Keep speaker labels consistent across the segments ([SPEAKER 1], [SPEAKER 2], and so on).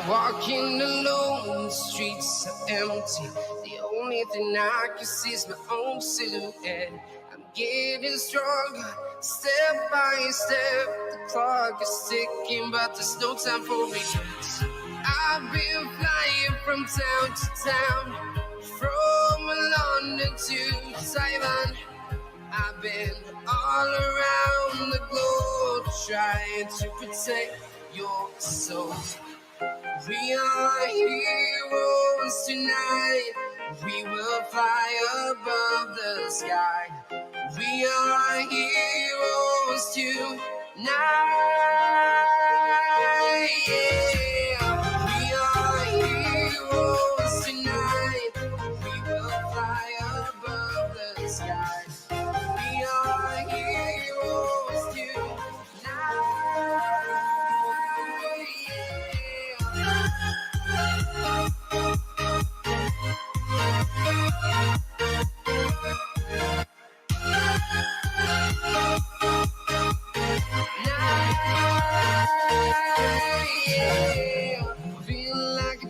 [SPEAKER 1] Walking alone, the streets are empty. The only thing I can see is my own silhouette. I'm getting stronger, step by step. The clock is ticking, but there's no time for regrets. I've been flying from town to town, from London to Taiwan. I've been all around the globe trying to protect your soul. We are heroes tonight. We will fly above the sky. We are heroes tonight. Yeah. We are heroes tonight. We will fly above the sky. We are heroes tonight. Feel like a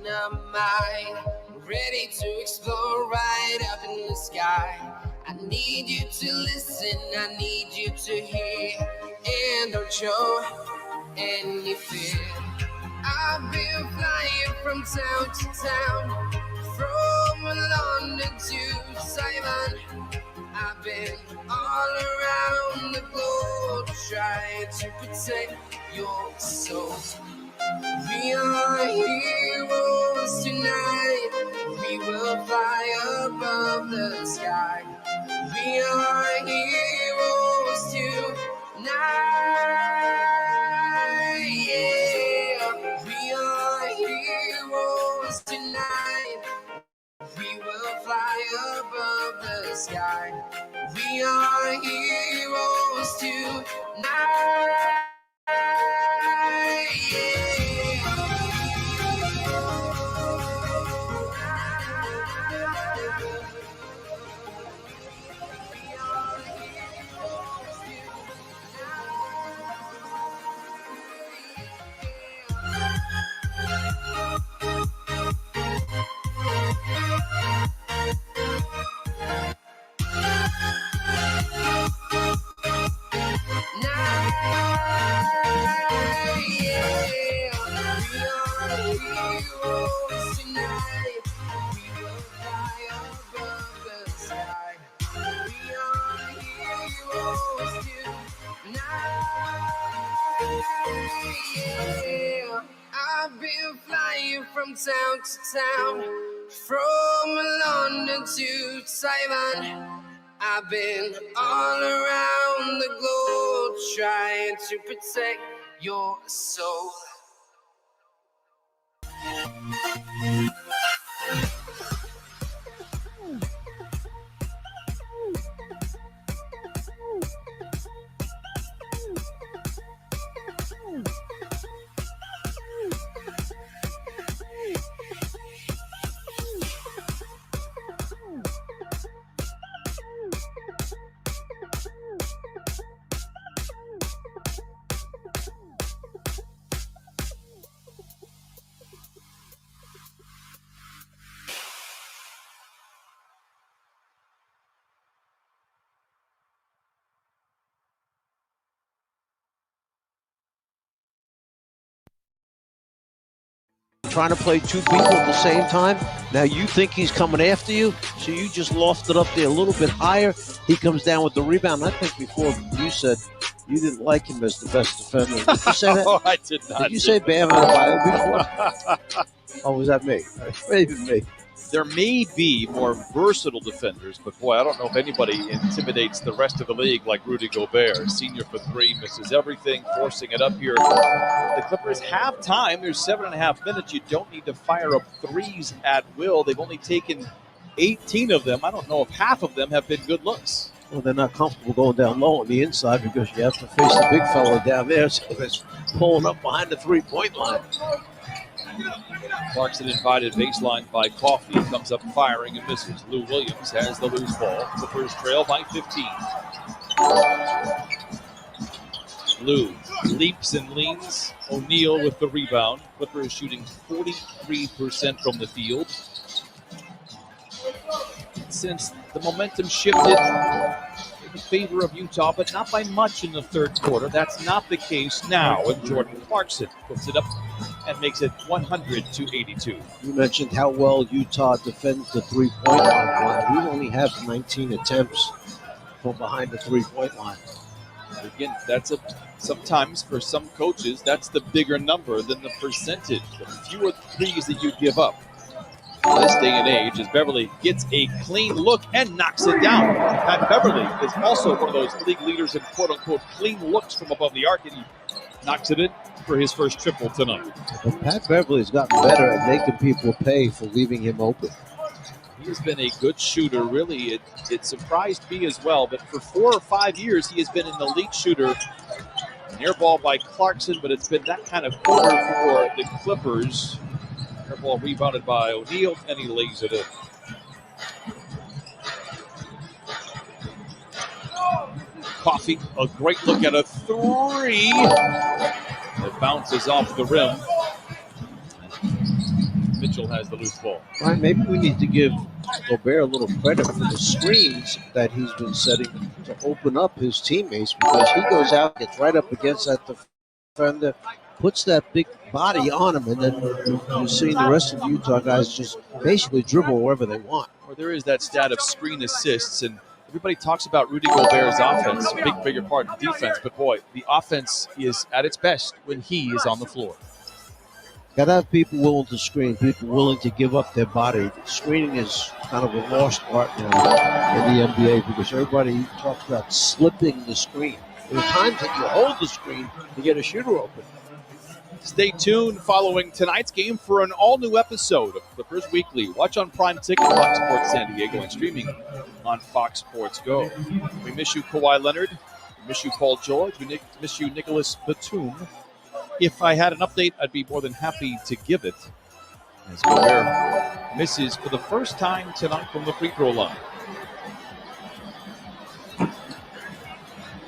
[SPEAKER 1] dynamite, ready to explode right up in the sky. I need you to listen, I need you to hear, and don't show any fear. I've been flying from town to town, from London to Taiwan. I've been all around the globe trying to protect your soul. We are heroes tonight. We will fly above the sky. We are heroes tonight. Yeah. We are heroes tonight. We will fly above the sky. We are heroes tonight. from town to town, from London to Taiwan. I've been all around the globe trying to protect your soul.
[SPEAKER 2] Trying to play two people at the same time. Now you think he's coming after you, so you just lofted up there a little bit higher. He comes down with the rebound. I think before you said you didn't like him as the best defender. Did you say that?
[SPEAKER 3] Oh, I did not.
[SPEAKER 2] Did you say Bam Adebayo before? Oh, was that me? Maybe me.
[SPEAKER 3] There may be more versatile defenders, but boy, I don't know if anybody intimidates the rest of the league like Rudy Gobert. Senior for three, misses everything, forcing it up here. The Clippers have time. There's 7.5 minutes. You don't need to fire up threes at will. They've only taken 18 of them. I don't know if half of them have been good looks.
[SPEAKER 2] Well, they're not comfortable going down low on the inside because you have to face the big fella down there, so that's pulling up behind the three-point line.
[SPEAKER 3] Clarkson invited baseline by Coffey. Comes up firing and misses. Lou Williams has the loose ball. Clippers trail by 15. Lou leaps and leans. O'Neal with the rebound. Clippers shooting 43% from the field. Since the momentum shifted in favor of Utah, but not by much in the third quarter. That's not the case now, and Jordan Clarkson puts it up and makes it 100-82.
[SPEAKER 2] You mentioned how well Utah defends the three-point line. We only have 19 attempts from behind the three-point line.
[SPEAKER 3] Again, sometimes for some coaches, that's the bigger number than the percentage. The fewer threes that you give up. In this day and age, as Beverly gets a clean look and knocks it down. Pat Beverly is also one of those league leaders in quote-unquote clean looks from above the arc, and he knocks it in for his first triple tonight.
[SPEAKER 2] But Pat Beverly's gotten better at making people pay for leaving him open.
[SPEAKER 3] He has been a good shooter, really. It surprised me as well, but for 4 or 5 years, he has been an elite shooter. An air ball by Clarkson, but it's been that kind of quarter for the Clippers. Air ball rebounded by O'Neal, and he lays it in. Coffey, a great look at a three. It bounces off the rim. Mitchell has the loose ball.
[SPEAKER 2] All right, maybe we need to give Gobert a little credit for the screens that he's been setting to open up his teammates, because he goes out, gets right up against that defender, puts that big body on him, and then you're seeing the rest of the Utah guys just basically dribble wherever they want.
[SPEAKER 3] Or there is that stat of screen assists, and everybody talks about Rudy Gobert's offense, a bigger part of defense, but boy, the offense is at its best when he is on the floor.
[SPEAKER 2] Got to have people willing to screen, people willing to give up their body. Screening is kind of a lost art now in the NBA because everybody talks about slipping the screen. There are times that you hold the screen to get a shooter open.
[SPEAKER 3] Stay tuned following tonight's game for an all-new episode of Clippers Weekly. Watch on Prime Ticket, Fox Sports San Diego, and streaming on Fox Sports Go. We miss you, Kawhi Leonard. We miss you, Paul George. We miss you, Nicholas Batum. If I had an update, I'd be more than happy to give it. As Gobert misses for the first time tonight from the free throw line.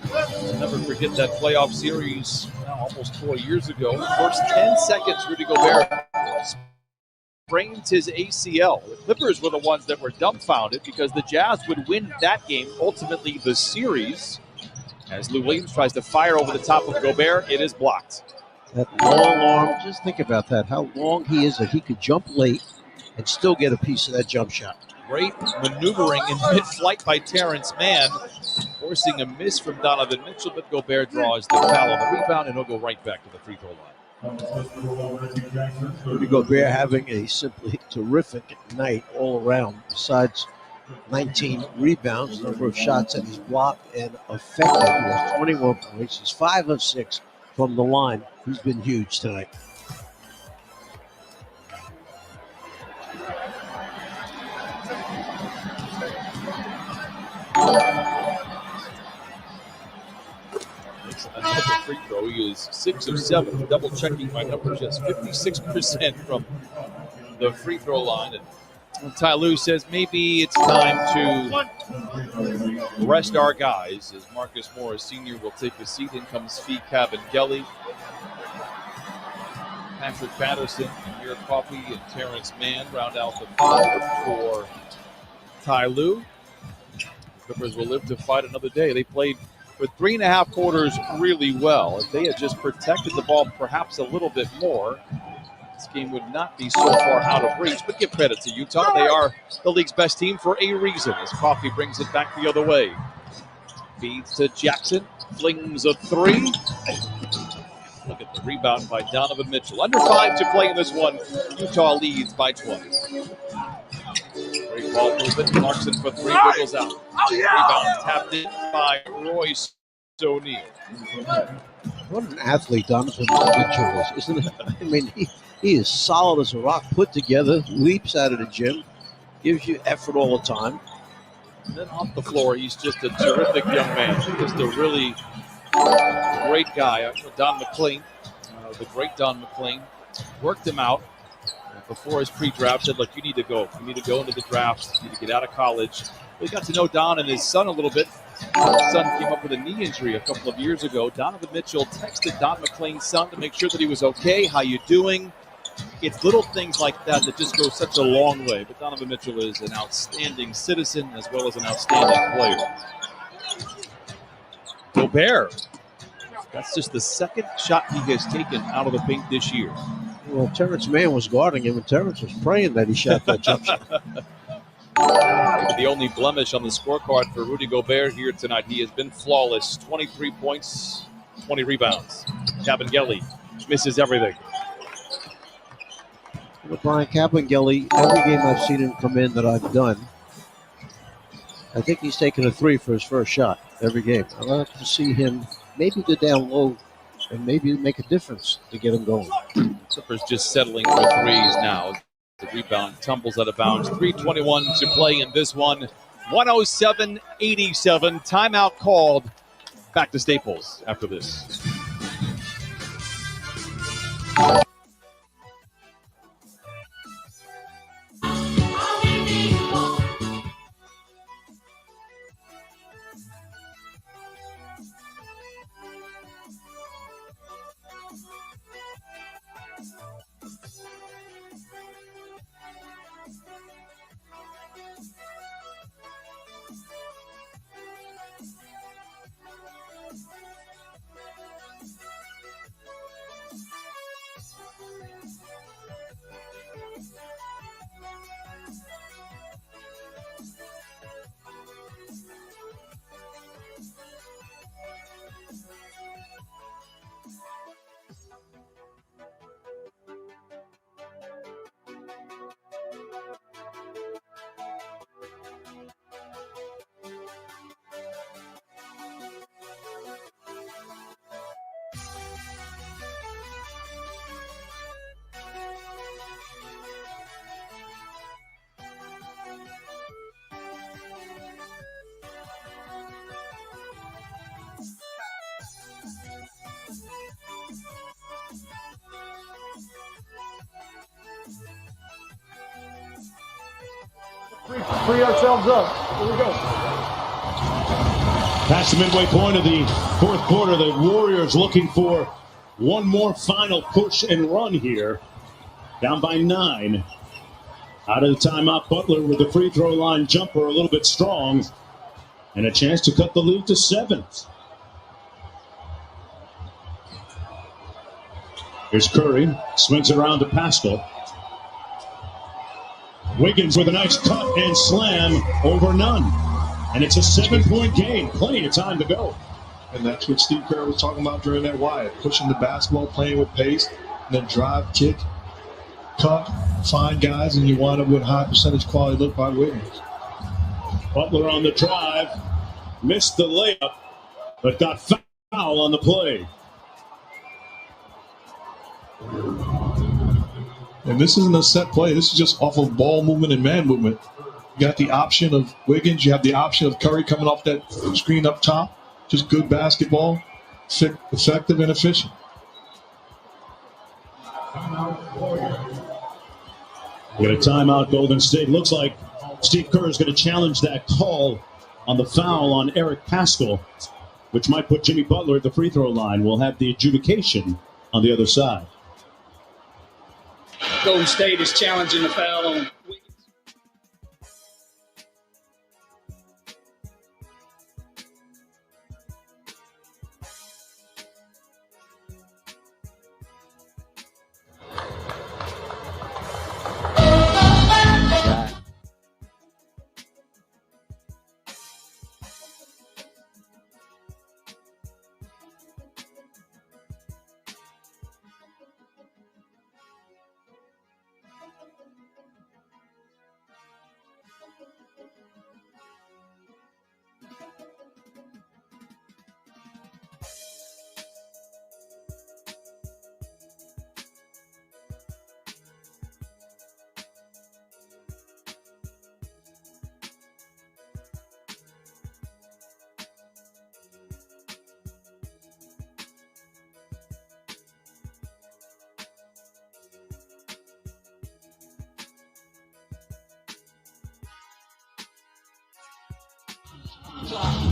[SPEAKER 3] I'll never forget that playoff series almost 4 years ago. The first 10 seconds, Rudy Gobert sprains his ACL. The Clippers were the ones that were dumbfounded because the Jazz would win that game, ultimately the series. As Lou Williams tries to fire over the top of Gobert, it is blocked.
[SPEAKER 2] That long arm, just think about that, how long he is that he could jump late and still get a piece of that jump shot.
[SPEAKER 3] Great maneuvering in mid-flight by Terrence Mann, forcing a miss from Donovan Mitchell, but Gobert draws the foul on the rebound, and he'll go right back to the free throw line.
[SPEAKER 2] Rudy Gobert having a simply terrific night all around. Besides 19 rebounds, number of shots that he's blocked and affected. He has 21 points. He's 5 of 6 from the line. He's been huge tonight.
[SPEAKER 3] Another free throw. He is 6 of 7. Double checking my numbers. Just 56% from the free throw line. And Ty Lue says maybe it's time to rest our guys as Marcus Morris Sr. will take a seat. In comes Fee Cabangeli, Patrick Patterson, Amir Coffey, and Terrence Mann round out the 5 for Ty Lue. The Clippers will live to fight another day. They played for 3.5 quarters really well. If they had just protected the ball perhaps a little bit more, this game would not be so far out of reach. But give credit to Utah. They are the league's best team for a reason as Coffey brings it back the other way. Feeds to Jackson. Flings a 3. Look at the rebound by Donovan Mitchell. Under 5 to play in this one. Utah leads by 20. Great ball movement. Clarkson for 3. Wiggles out. Rebound tapped in by Royce O'Neal.
[SPEAKER 2] What an athlete Donovan Mitchell is, isn't it? I mean, he is solid as a rock, put together, leaps out of the gym, gives you effort all the time.
[SPEAKER 3] And then off the floor, he's just a terrific young man. Just a really great guy. Don McLean, the great Don McLean, worked him out before his pre-draft, said, look, you need to go. You need to go into the draft. You need to get out of college. We got to know Don and his son a little bit. His son came up with a knee injury a couple of years ago. Donovan Mitchell texted Don McLean's son to make sure that he was okay. How you doing? It's little things like that that just go such a long way. But Donovan Mitchell is an outstanding citizen as well as an outstanding player. Gobert. That's just the second shot he has taken out of the paint this year.
[SPEAKER 2] Well, Terrence Mann was guarding him, and Terrence was praying that he shot that jump shot.
[SPEAKER 3] The only blemish on the scorecard for Rudy Gobert here tonight. He has been flawless. 23 points, 20 rebounds. Cabangeli misses everything.
[SPEAKER 2] Brian Cabangeli, every game I've seen him come in that I've done, I think he's taken a 3 for his first shot every game. I'd like to see him maybe go down low and maybe make a difference to get him going.
[SPEAKER 3] Clippers just settling for 3s now. The rebound tumbles out of bounds. 3:21 to play in this one. 107-87. Timeout called. Back to Staples after this.
[SPEAKER 4] Free ourselves up. Here we go.
[SPEAKER 5] Past the midway point of the fourth quarter, the Warriors looking for one more final push and run here. Down by 9. Out of the timeout, Butler with the free throw line jumper a little bit strong. And a chance to cut the lead to 7. Here's Curry. Swings it around to Pascal. Wiggins with a nice cut and slam over Nunn. And it's a 7-point game. Plenty of time to go.
[SPEAKER 4] And that's what Steve Kerr was talking about during that wire. Pushing the basketball, playing with pace.
[SPEAKER 6] and then drive, kick, cut, find guys, and you wind up with high percentage quality look by Wiggins.
[SPEAKER 5] Butler on the drive, missed the layup, but got foul on the play.
[SPEAKER 6] And this isn't a set play. This is just off of ball movement and man movement. You got the option of Wiggins. You have the option of Curry coming off that screen up top. Just good basketball, effective and efficient.
[SPEAKER 5] We got a timeout, Golden State. Looks like Steve Kerr is going to challenge that call on the foul on Eric Paschall, which might put Jimmy Butler at the free throw line. We'll have the adjudication on the other side.
[SPEAKER 7] Golden State is challenging the foul on Wiggins.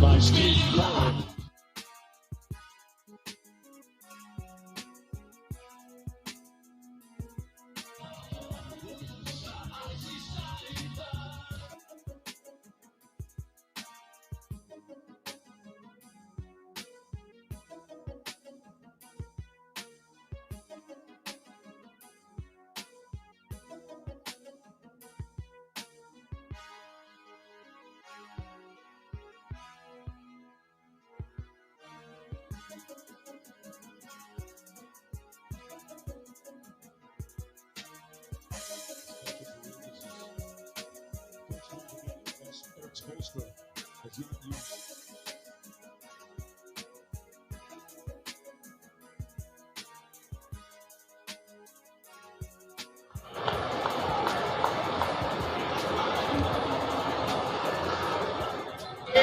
[SPEAKER 5] By Steve Kerr.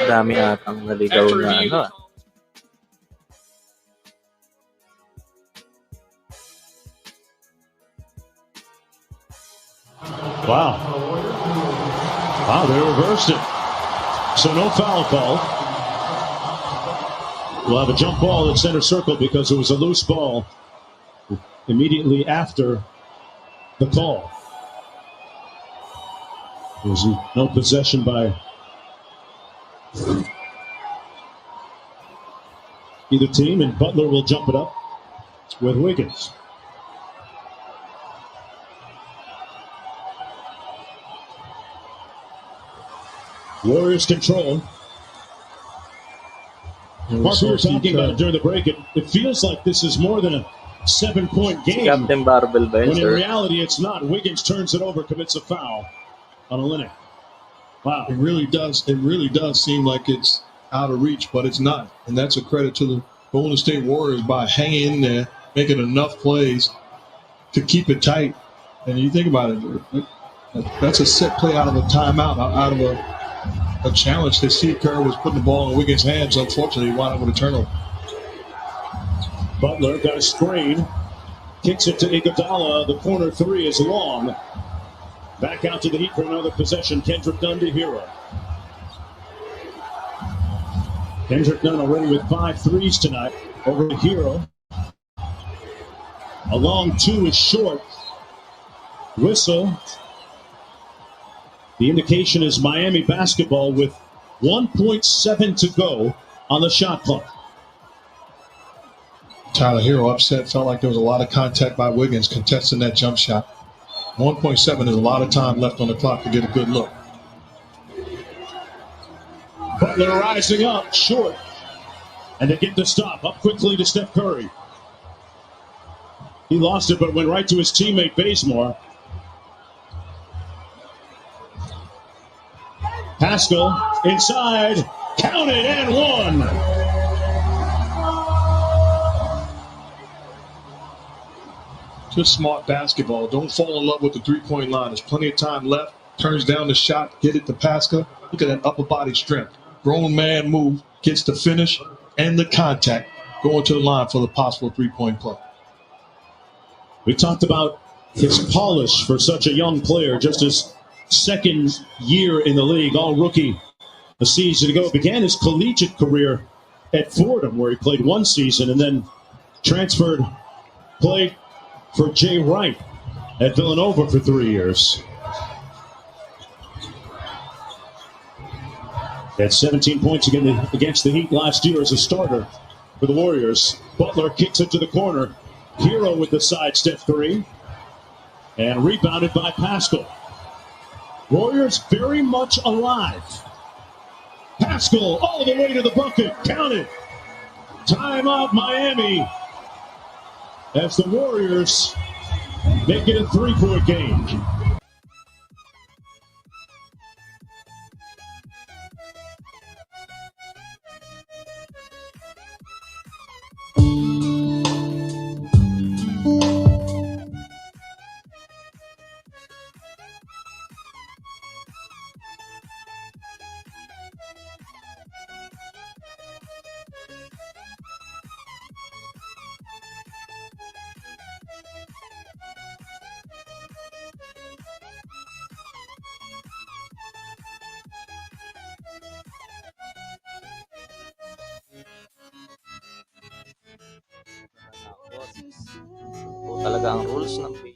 [SPEAKER 8] Dami atang naligaw na ano.
[SPEAKER 5] Wow. Wow, they reversed it. So no foul call. We'll have a jump ball at center circle because it was a loose ball immediately after the call. There's no possession by either team, and Butler will jump it up with Wiggins. Warriors control. Mark, we were talking about it during the break. It feels like this is more than a 7-point game.
[SPEAKER 8] Captain Barbell ba yun,
[SPEAKER 5] When in
[SPEAKER 8] sir?
[SPEAKER 5] reality, it's not. Wiggins turns it over, commits a foul on Olynyk. Wow.
[SPEAKER 6] It really does. It really does seem like it's out of reach, but it's not. And that's a credit to the Golden State Warriors by hanging in there, making enough plays to keep it tight. And you think about it, that's a set play out of a timeout, out of a challenge that Steve Kerr was putting the ball in Wiggins' hands. Unfortunately, he wound up with a turnover.
[SPEAKER 5] Butler got a screen, kicks it to Iguodala. The corner three is long. Back out to the Heat for another possession. Kendrick Nunn to Hero. Kendrick Nunn already with 5 threes tonight over to Hero. A long two is short. Whistle. The indication is Miami basketball with 1.7 to go on the shot clock.
[SPEAKER 6] Tyler Hero upset, felt like there was a lot of contact by Wiggins contesting that jump shot. 1.7 is a lot of time left on the clock to get a good look.
[SPEAKER 5] Butler rising up, short. And they get the stop. Up quickly to Steph Curry. He lost it, but went right to his teammate Bazemore. Pascal inside, counted and one.
[SPEAKER 6] Just smart basketball. Don't fall in love with the three-point line. There's plenty of time left. Turns down the shot, get it to Pascal. Look at that upper body strength. Grown man move, gets the finish and the contact, going to the line for the possible three-point play.
[SPEAKER 5] We talked about his polish for such a young player, just his second year in the league, all rookie a season ago. Began his collegiate career at Fordham, where he played one season and then transferred, played for Jay Wright at Villanova for 3 years. He had 17 points against the Heat last year as a starter for the Warriors. Butler kicks it to the corner. Hero with the sidestep three. And rebounded by Pascal. Warriors very much alive. Pascal all the way to the bucket. Counted. Timeout Miami. As the Warriors make it a 3-point game.
[SPEAKER 8] Ito talaga ang rules ng PA.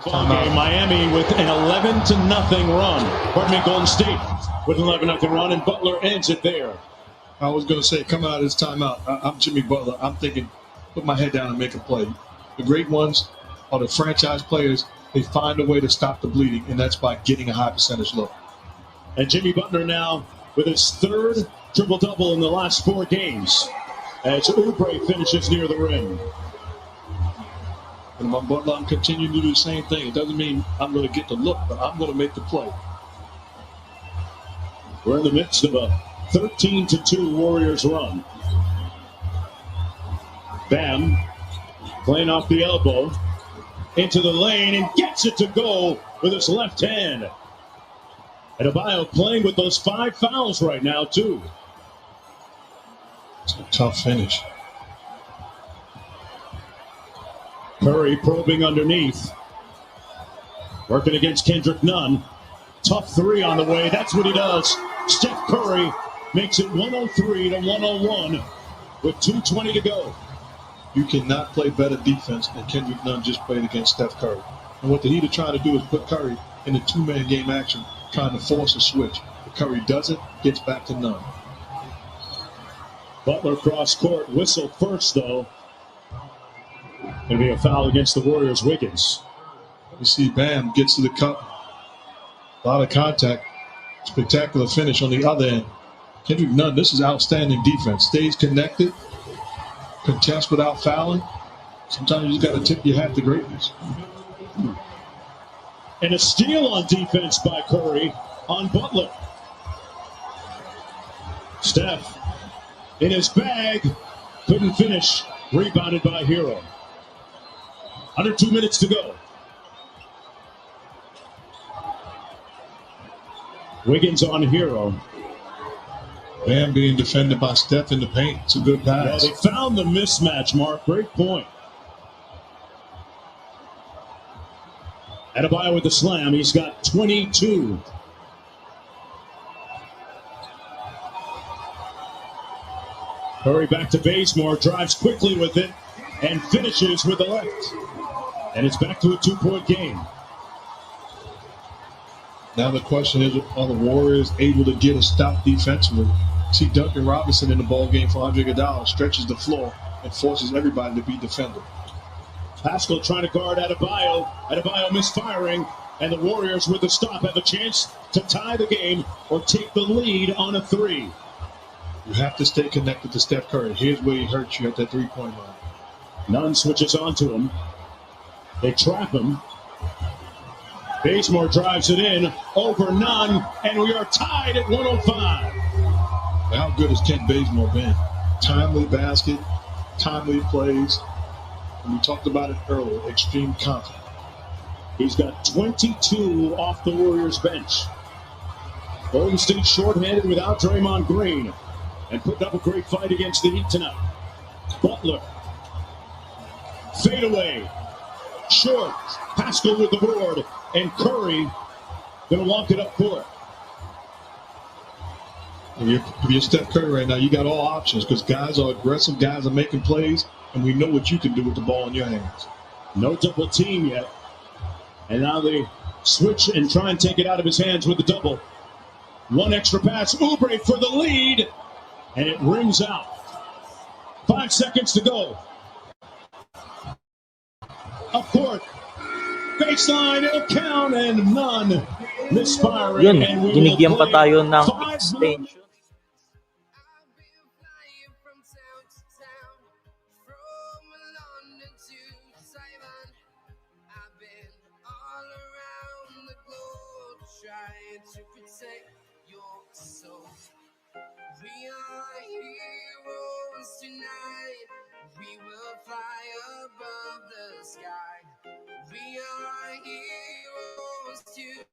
[SPEAKER 8] Ball game, Miami with an 11-0 run. Pardon me, Golden State with an 11-0 run, and Butler ends it there.
[SPEAKER 6] I was going to say, come out of this timeout. I'm Jimmy Butler. I'm thinking, put my head down and make a play. The great ones are the franchise players. They find a way to stop the bleeding, and that's by getting a high percentage look.
[SPEAKER 5] And Jimmy Butler now with his third triple-double in the last 4 games as Oubre finishes near the rim.
[SPEAKER 6] And my Butler, I'm continuing to do the same thing. It doesn't mean I'm going to get the look, but I'm going to make the play.
[SPEAKER 5] We're in the midst of a 13-2 Warriors run. Bam playing off the elbow into the lane and gets it to go with his left hand. And Adebayo playing with those 5 fouls right now, too.
[SPEAKER 6] It's a tough finish.
[SPEAKER 5] Curry probing underneath. Working against Kendrick Nunn. Tough 3 on the way. That's what he does. Steph Curry makes it 103-101 with 2:20 to go.
[SPEAKER 6] You cannot play better defense than Kendrick Nunn just played against Steph Curry. And what the Heat are trying to do is put Curry in a 2-man game action, trying to force a switch. If Curry does it, gets back to Nunn.
[SPEAKER 5] Butler cross court, whistle first though. Going to be a foul against the Warriors. Wiggins.
[SPEAKER 6] You see Bam gets to the cup. A lot of contact. Spectacular finish on the other end. Kendrick Nunn, this is outstanding defense. Stays connected. Contest without fouling. Sometimes you just got to tip your hat to greatness.
[SPEAKER 5] And a steal on defense by Curry on Butler. Steph in his bag. Couldn't finish. Rebounded by Hero.
[SPEAKER 8] Under 2 minutes to go. Wiggins on Hero.
[SPEAKER 6] Bam being defended by Steph in the paint. It's a good pass.
[SPEAKER 8] Yeah, they found the mismatch, Mark. Great point. Adebayo with the slam. He's got 22. Curry back to Bazemore. Drives quickly with it and finishes with the left. And it's back to a 2-point game.
[SPEAKER 6] Now the question is, are the Warriors able to get a stop defensively? See Duncan Robinson in the ball game for Andre Iguodala, stretches the floor and forces everybody to be defended.
[SPEAKER 8] Pascal trying to guard Adebayo. Adebayo misfiring, and the Warriors with the stop have a chance to tie the game or take the lead on a 3.
[SPEAKER 6] You have to stay connected to Steph Curry. Here's where he hurts you at that 3-point line.
[SPEAKER 8] Nunn switches onto him. They trap him. Bazemore drives it in over Nunn, and we are tied at 105.
[SPEAKER 6] How good has Kent Bazemore been? Timely basket, timely plays. And we talked about it earlier, extreme confidence.
[SPEAKER 8] He's got 22 off the Warriors bench. Golden State shorthanded without Draymond Green and putting up a great fight against the Heat tonight. Butler. Fadeaway. Short. Pascal with the board. And Curry going to walk it up court.
[SPEAKER 6] If you're Steph Curry right now, you got all options because guys are aggressive, guys are making plays, and we know what you can do with the ball in your hands.
[SPEAKER 8] No double team yet. And now they switch and try and take it out of his hands with the double. One extra pass. Oubre for the lead. And it rims out. 5 seconds to go. Up court. Baseline, it'll count, and none. Misfiring.
[SPEAKER 9] Yun,
[SPEAKER 8] And we will
[SPEAKER 9] binigyan pa
[SPEAKER 8] play
[SPEAKER 9] tayo ng
[SPEAKER 8] 5
[SPEAKER 9] extension.
[SPEAKER 1] I've been flying from town to town, from London to Taiwan. I've been all around the globe trying to protect your soul. We are heroes tonight. We will fly above the sky. We are heroes tonight.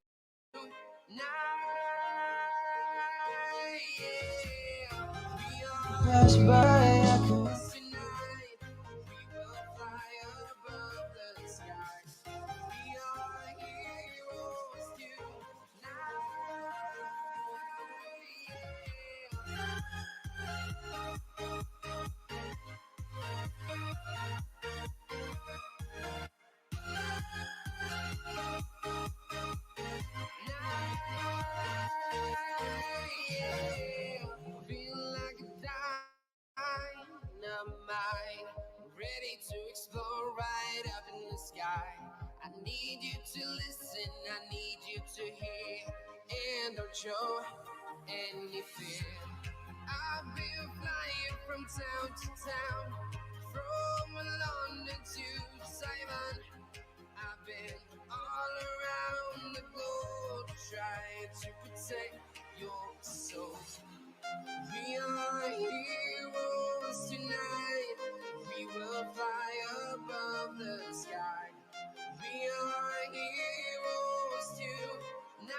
[SPEAKER 1] Pass by tonight. We will fly above the sky. We are heroes Feel like a dynamite, ready to explode right up in the sky. I need you to listen, I need you to hear, and don't show any fear. I've been flying from town to town, from London to Taiwan. I've been all around the globe trying to protect your soul. We are heroes tonight. We will fly above the sky. We are heroes tonight.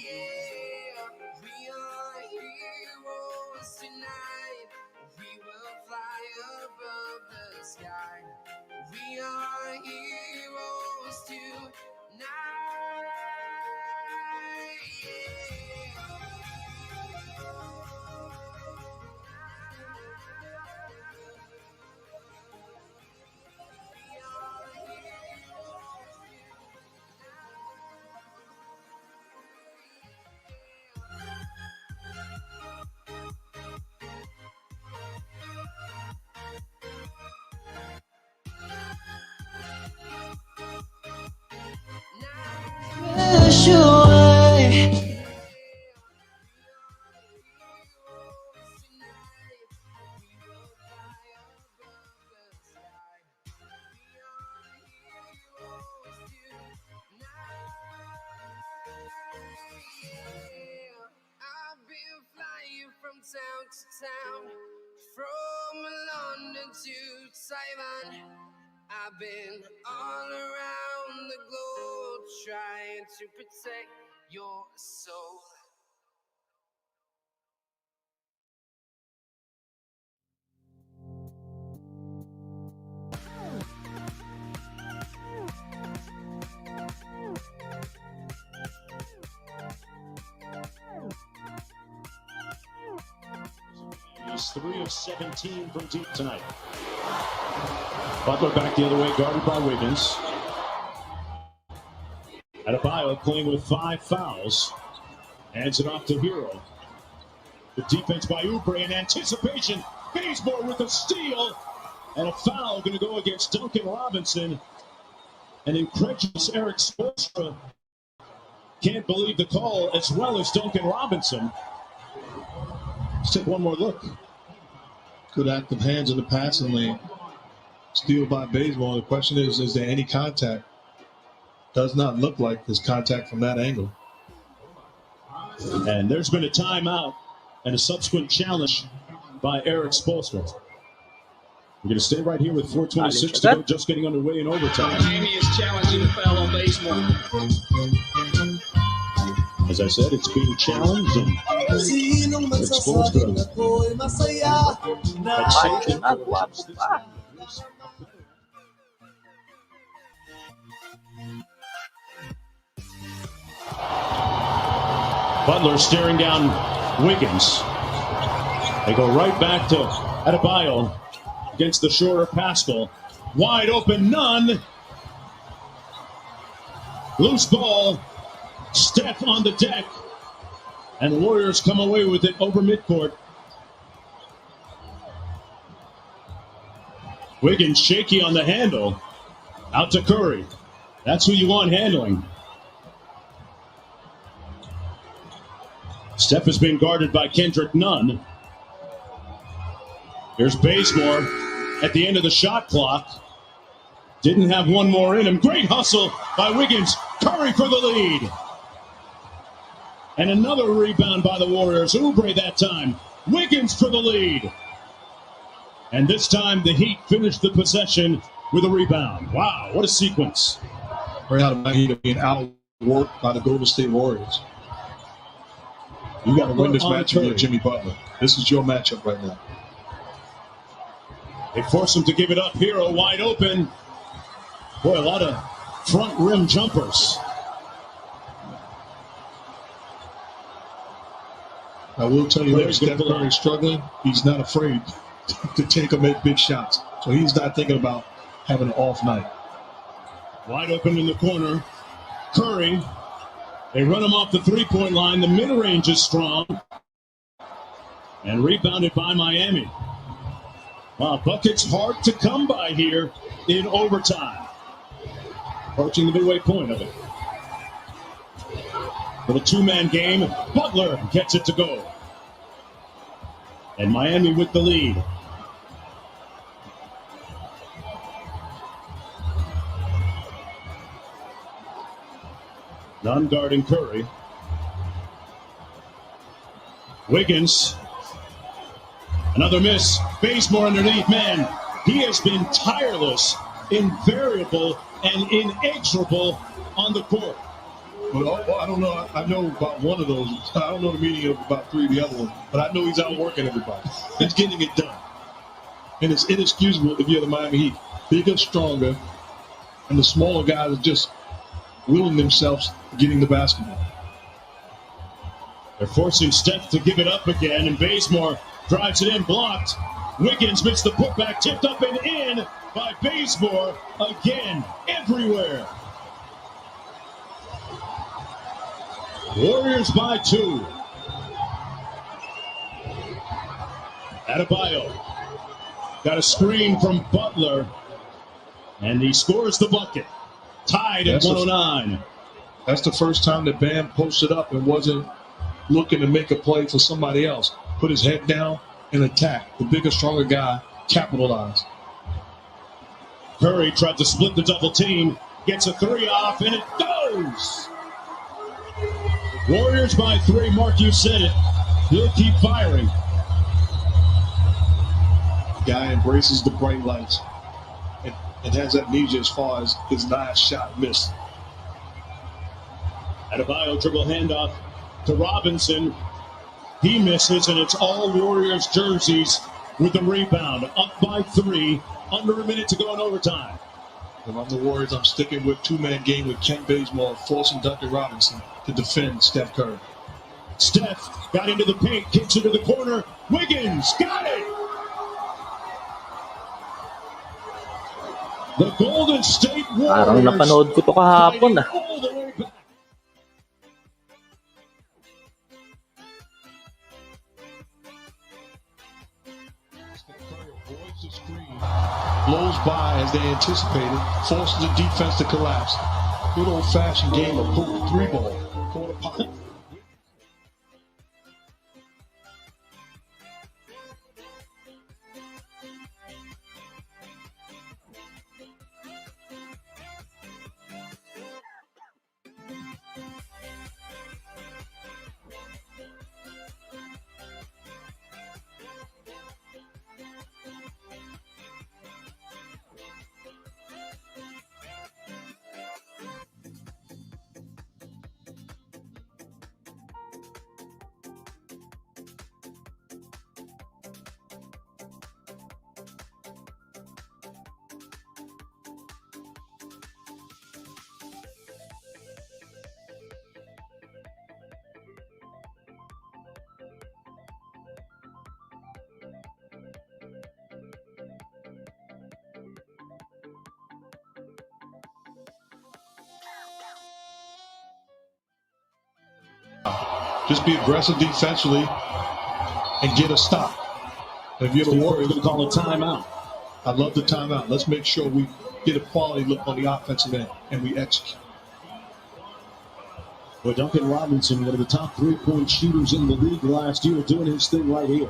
[SPEAKER 1] Yeah. We are heroes tonight. We will fly above the sky. We are heroes tonight. I've been flying from town to town, From London to Taiwan, I've been all around the globe trying to protect your soul.
[SPEAKER 8] He's 3 of 17 from deep tonight. Butler back the other way, guarded by Wiggins. Adebayo playing with 5 fouls. Hands it off to Hero. The defense by Oubre in anticipation. Bazemore with a steal. And a foul going to go against Duncan Robinson. An incredulous Eric Spoelstra can't believe the call, as well as Duncan Robinson. Let's take one more look.
[SPEAKER 6] Good active hands in the passing lane. Steal by Bazemore. The question is there any contact? Does not look like there's contact from that angle.
[SPEAKER 8] And there's been a timeout and a subsequent challenge by Eric Spoelstra. We're going to stay right here with 4:26 to go, just getting underway in overtime.
[SPEAKER 7] Miami is challenging the foul on Bazemore.
[SPEAKER 8] As I said, it's being challenged, and Eric Spoelstra Butler staring down Wiggins. They go right back to Adebayo against the shorter Pascal. Wide open, none. Loose ball. Steph on the deck. And Warriors come away with it over midcourt. Wiggins shaky on the handle. Out to Curry. That's who you want handling. Steph is being guarded by Kendrick Nunn. Here's Bazemore at the end of the shot clock. Didn't have one more in him. Great hustle by Wiggins. Curry for the lead. And another rebound by the Warriors. Oubre that time. Wiggins for the lead. And this time the Heat finished the possession with a rebound. Wow, what a sequence.
[SPEAKER 6] Right out of my Heat being outworked by the Golden State Warriors. You got to win this matchup with Jimmy Butler. This is your matchup right now.
[SPEAKER 8] They force him to give it up. Hero wide open. Boy, a lot of front rim jumpers.
[SPEAKER 6] I will tell you that Steph Curry is struggling. He's not afraid to take or make big shots. So he's not thinking about having an off night.
[SPEAKER 8] Wide open in the corner. Curry. They run him off the three-point line. The mid-range is strong. And rebounded by Miami. Wow, buckets hard to come by here in overtime. Approaching the midway point of it. Little two-man game. Butler gets it to go. And Miami with the lead. None guarding Curry. Wiggins. Another miss. Bazemore underneath. Man, he has been tireless, invariable, and inexorable on the court.
[SPEAKER 6] Well, I don't know. I know about one of those. I don't know the meaning of about 3 of the other ones. But I know he's outworking everybody. He's getting it done. And it's inexcusable if you're the Miami Heat. Bigger, stronger, and the smaller guys are just willing themselves to getting the basketball.
[SPEAKER 8] They're forcing Steph to give it up again, and Bazemore drives it in, blocked. Wiggins missed the putback, tipped up and in by Bazemore again, everywhere. Warriors by 2. Adebayo got a screen from Butler, and he scores the bucket. Tied at 109.
[SPEAKER 6] That's the first time that Bam posted up and wasn't looking to make a play for somebody else. Put his head down and attack. The bigger, stronger guy capitalized.
[SPEAKER 8] Curry tried to split the double team. Gets a 3 off, and it goes. Warriors by 3. Mark, you said it. He'll keep firing.
[SPEAKER 6] Guy embraces the bright lights and has amnesia as far as his last shot missed.
[SPEAKER 8] Adebayo dribble handoff to Robinson. He misses, and it's all Warriors jerseys with the rebound. Up by 3, under a minute to go in overtime.
[SPEAKER 6] If I'm the Warriors, I'm sticking with two-man game with Kent Bazemore forcing Duncan Robinson to defend Steph Curry.
[SPEAKER 8] Steph got into the paint, kicks into the corner. Wiggins got it! The Golden State Warriors.
[SPEAKER 9] Parang napanood ko to kahapon ah.
[SPEAKER 8] All the way back.
[SPEAKER 6] Steph Curry avoids the screen, blows by as they anticipated, forces the defense to collapse. Good old-fashioned game of pool, 3-ball, quarter pocket. Just be aggressive defensively and get a stop. If you're the Warriors,
[SPEAKER 8] going to call a timeout.
[SPEAKER 6] I love the timeout. Let's make sure we get a quality look on the offensive end and we execute.
[SPEAKER 8] Well, Duncan Robinson, one of the top 3-point shooters in the league last year, doing his thing right here.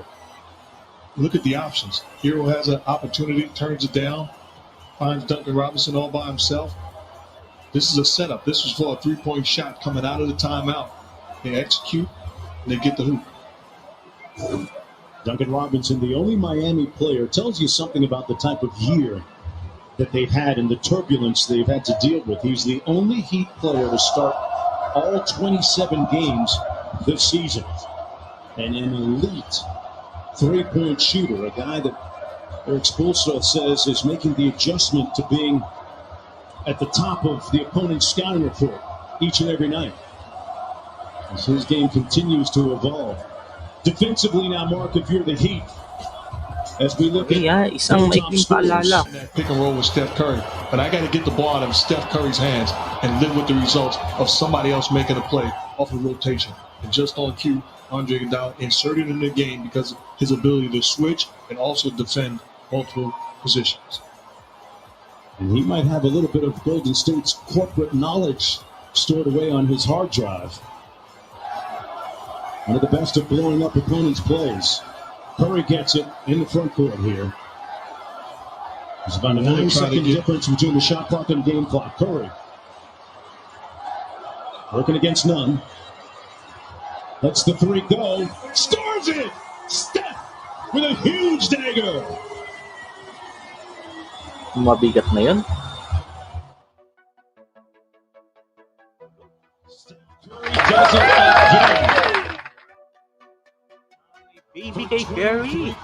[SPEAKER 6] Look at the options. Hero has an opportunity, turns it down, finds Duncan Robinson all by himself. This is a setup. This was for a 3-point shot coming out of the timeout. They execute, and they get the hoop.
[SPEAKER 8] Duncan Robinson, the only Miami player, tells you something about the type of year that they've had and the turbulence they've had to deal with. He's the only Heat player to start all 27 games this season. And an elite 3-point shooter, a guy that Eric Spoelstra says is making the adjustment to being at the top of the opponent's scouting report each and every night. As his game continues to evolve. Defensively now, Mark, if you're the Heat, as we look at
[SPEAKER 9] isang maikling paalala.
[SPEAKER 6] Pick and roll with Steph Curry, but I got to get the ball out of Steph Curry's hands and live with the results of somebody else making a play off of rotation. And just on cue, Andre Iguodala inserted in the game because of his ability to switch and also defend multiple positions.
[SPEAKER 8] And he might have a little bit of Golden State's corporate knowledge stored away on his hard drive. One of the best at blowing up opponents' plays. Curry gets it in the front court here. There's about a 9-second difference between the shot clock and game clock. Curry working against none. Lets the 3 go. Scores it! Steph with a huge dagger.
[SPEAKER 9] Mabigat na yun.
[SPEAKER 8] Curry does it again.
[SPEAKER 9] Baby kay Curry.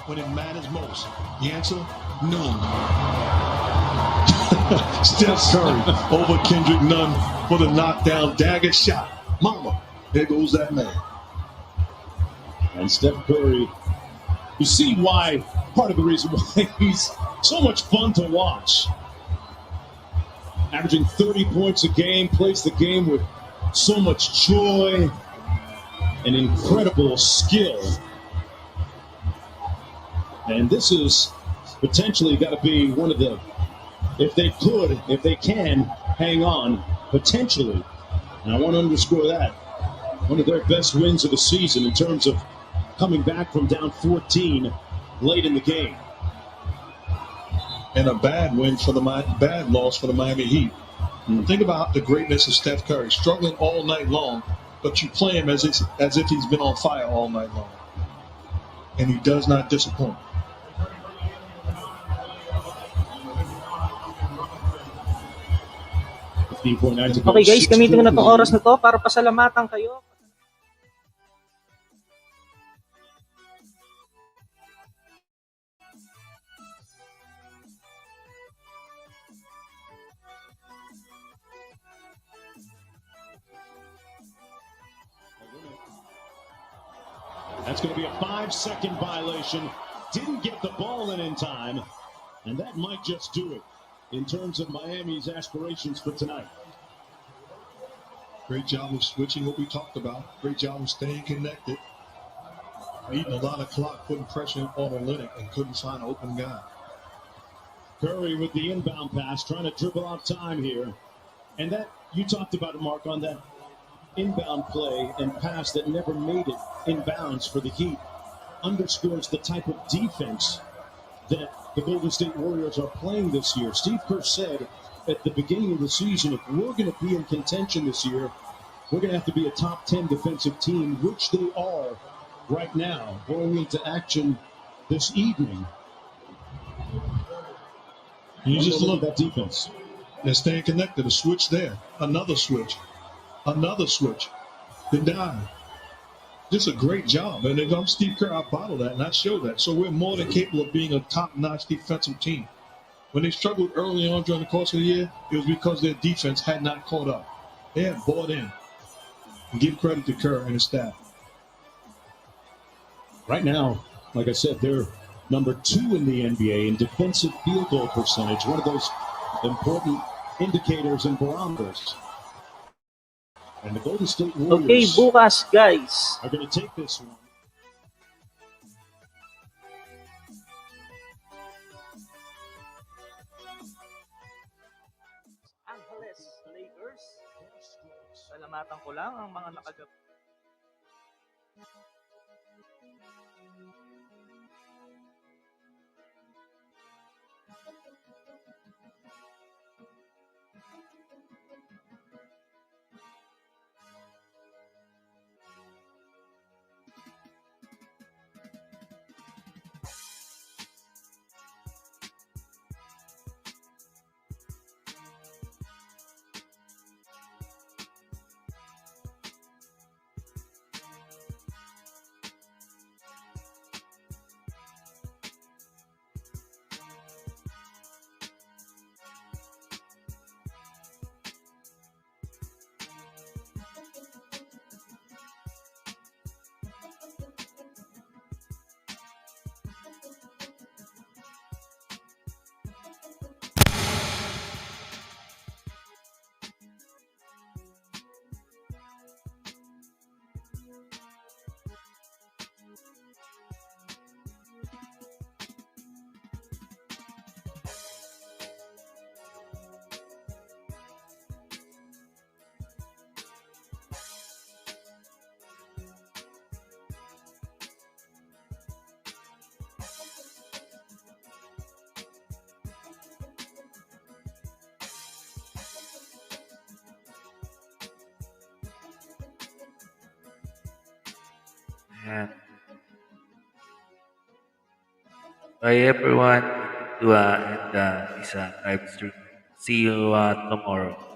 [SPEAKER 6] When it matters most. The answer, none. Steph Curry over Kendrick Nunn for the knockdown dagger shot. Mama, there goes that man.
[SPEAKER 8] And Steph Curry, you see why, part of the reason why he's so much fun to watch. Averaging 30 points a game, plays the game with so much joy and incredible skill. And this is potentially got to be one of the, if they can, hang on, potentially. And I want to underscore that. One of their best wins of the season in terms of coming back from down 14 late in the game.
[SPEAKER 6] And a bad loss for the Miami Heat. Think about the greatness of Steph Curry, struggling all night long, but you play him as if he's been on fire all night long, and he does not disappoint.
[SPEAKER 9] Okay guys, gamitin ko na itong oras na to para pasalamatan kayo.
[SPEAKER 8] That's going to be a 5-second violation. Didn't get the ball in time, and that might just do it in terms of Miami's aspirations for tonight.
[SPEAKER 6] Great job of switching what we talked about. Great job of staying connected. Eating a lot of clock, putting pressure on Olynyk, and couldn't find an open guy.
[SPEAKER 8] Curry with the inbound pass, trying to dribble out time here. And that, you talked about it, Mark, on that inbound play and pass that never made it inbounds for the Heat, underscores the type of defense that the Golden State Warriors are playing this year. Steve Kerr said at the beginning of the season, if we're going to be in contention this year, we're going to have to be a top 10 defensive team, which they are right now, going into action this evening.
[SPEAKER 6] You just look
[SPEAKER 8] at that defense.
[SPEAKER 6] They're staying connected. A switch there. Another switch. Another switch. Then down. Just a great job. And if I'm Steve Kerr, I bottle that and I show that. So we're more than capable of being a top-notch defensive team. When they struggled early on during the course of the year, it was because their defense had not caught up. They had bought in. And give credit to Kerr and his staff.
[SPEAKER 8] Right now, like I said, they're number 2 in the NBA in defensive field goal percentage, one of those important indicators and barometers. And the Golden State Warriors
[SPEAKER 9] bukas guys.
[SPEAKER 8] are going to take this one.
[SPEAKER 9] Angeles Lakers. Salamatan ko lang ang mga nakagap.
[SPEAKER 10] Ayan. Bye everyone. And is a live stream. See you tomorrow.